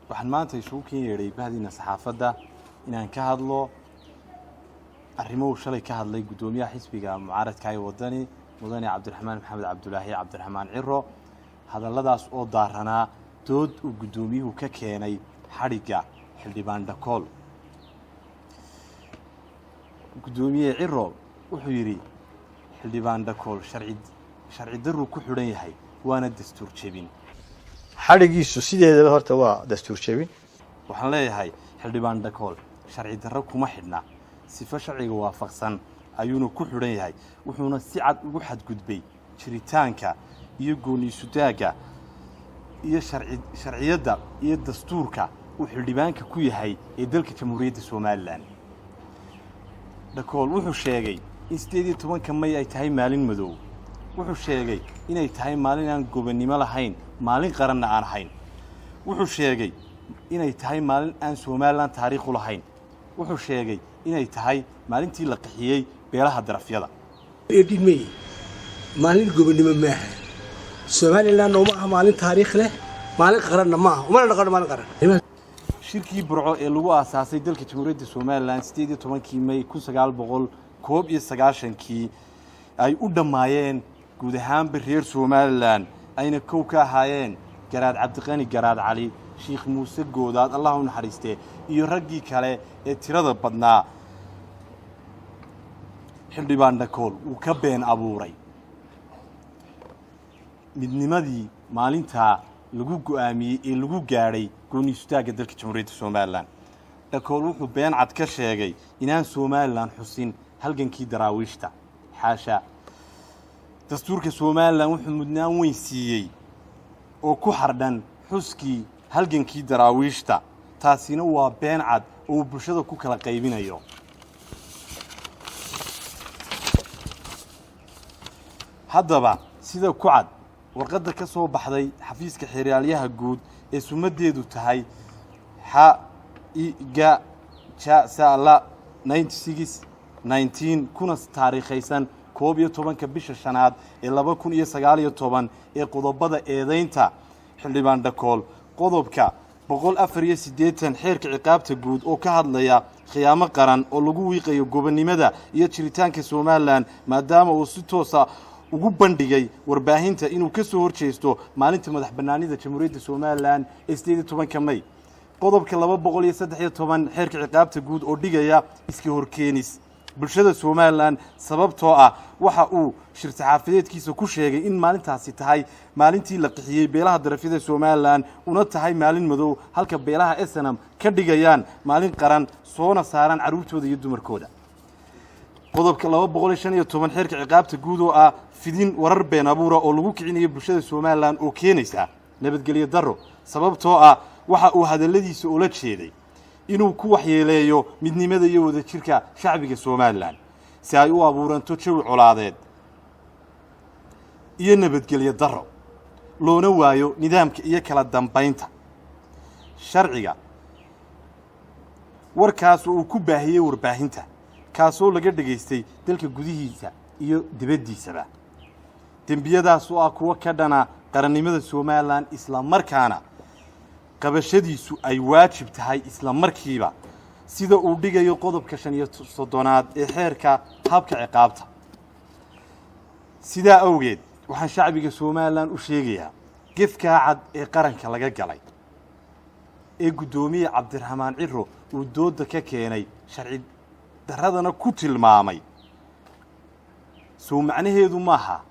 waxaan maanta isugu keenyeeray bahdiina saxaafadda inaan ka hadlo arrimo shalay ka hadlay gudoomiyaha xisbiga mucaaradka ee wadani mudane Cabdiraxmaan Maxamed Cabdulaahi Cabdiraxmaan Ciro hadalladaas oo daaranaa dood uu gudoomiyuhu ka keenay xariga xildhibaan Dhakool gudoomiye Ciro wuxuu yiri xildhibaan Dhakool sharci darro ku xidhan yahay waana dastuur jebin xarigiisu sideedaba horta waa dastuur jebin waxaan leeyahay xildhibaan Dhakool sharci darro kuma xidhna sifa sharciga waafaqsan ayuuna ku xidhan yahay wuxuuna si cad ugu xadgudbay jiritaanka iyo gooniisutaaga iyo sharciyada iyo dastuurka uu xildhibaanka ku yahay ee dalka Jamhuuriyadda Soomaaliland Dhakool wuxuu sheegay in 18 May ay tahay maalin madow wuxuu sheegay inay tahay maalin aan gobonimo lahayn maalin qaranna aan ahayn wuxuu sheegay inay tahay maalin aan Soomaaliland taariikh u lahayn wuxuu sheegay inay tahay maalintii la qixiyay beelaha darafyada edimay maalin gobonimo ma aha Soomaaliland oo ma aha maalin taariikh leh maalin qaranna ma aha uma dhaqan maalin qaran shirkii burco ee lagu aasaasay dalka Jamhuuriyadda Soomaaliland 18 May 1990 ay u dhamaayeen guud ahaan reer Soomaaliland ayna kow ka ahaayeen Garaad Cabdiqani Garaad Cali Sheekh Muuse Goodaad Allah u naxariistee iyo raggii kale ee tirada badnaa xildhibaan Dhakool uu ka been abuuray midnimadii maalinta lagu go'aamiyay ee lagu gaaray gooniisutaaga dalka Jamhuuriyadda Soomaaliland Dhakool wuxuu been cad ka sheegay inaan Soomaaliland xusin halgankii daraawiishta xaasha dastuurka Soomaaliland wuxuu mudnaan weyn siiyay oo ku xardhan xuskii halgankii daraawiishta taasina waa been cad oo bulshada ku kala qaybinayo haddaba sida ku cad warqadda ka soo baxday xafiiska xiriiryaha guud ee sumadeedu tahay HIGA-JA-SALA 96-19 kuna taariikhaysan 12 bisha shanaad ee 2019 ee qodobada eedaynta xildhibaan Dhakool qodobka 184 xeerka ciqaabta guud oo ka hadlaya khiyaamo qaran oo lagu wiiqayo gobonimada iyo jiritaanka Soomaaliland maadaama uu si toos ah ugu bandhigay warbaahinta inuu ka soo horjeesto maalinta madax bannaanida Jamhuuriyadda Soomaaliland ee 18 May qodobka 213 xeerka ciqaabta guud oo dhigaya iska horkeenis bulshada Soomaaliland sababtoo ah waxa uu shir-saxaafadeedkiisa ku sheegay in maalintaasi tahay maalintii la qixiyay beelaha darafyada Soomaaliland una tahay maalin madow halka beelaha SNM ka dhigayaan maalin qaran soona saaran caruurtooda iyo dumarkooda qodobka 215 xeerka ciqaabta guud oo ah fidin warar been abuura oo lagu kicinayo bulshada Soomaaliland oo keenaysa nabadgelyo darro sababtoo ah waxa uu hadalladiisa ula jeeday inuu ku waxyeeleeyo midnimada iyo wadajirka shacbiga Soomaaliland si ay u abuuranto jawi colaadeed iyo nabadgelyo darro loona waayo nidaamka iyo kala dambeynta sharciga warkaas uu ku baahiyay warbaahinta kaasoo laga dhageystay dalka gudihiisa iyo dibaddiisaba dembiyadaas oo ah kuwa ka dhana qarannimada Soomaaliland isla markaana qabashadiisu ay waajib tahay isla markiiba sida uu dhigayo qodobka 35 ee xeerka habka ciqaabta sida awgeed waxaan shacbiga Soomaaliland u sheegayaa gefka cad ee qaranka laga galay ee gudoomiye Cabdiraxmaan Ciro uu dooda ka keenay sharci daradana ku tilmaamay soo macnaheedu maaha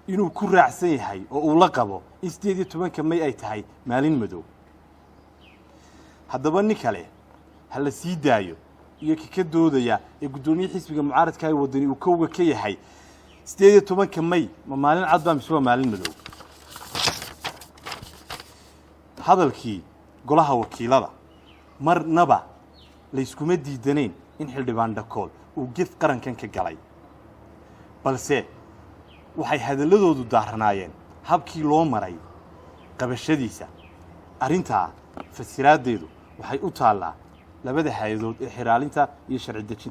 inuu ku raacsan yahay oo uu la qabo 18 May ay tahay maalin madow haddaba nin kale hala sii daayo iyo ka doodaya ee gudoomiye xisbiga mucaaradka ee wadani uu kowga ka yahay 18 May ma maalin cad baa mise waa maalin madow hadalkii golaha wakiilada marnaba la iskuma diidaneen in xildhibaan Dhakool uu gef qarankan ka galay balse waxay hadalladoodu daaranaayeen habkii loo maray qabashadiisa arinta fasiraadeedu waxay u taalaa labada hay'adood ee xiraalinta iyo sharci dejinta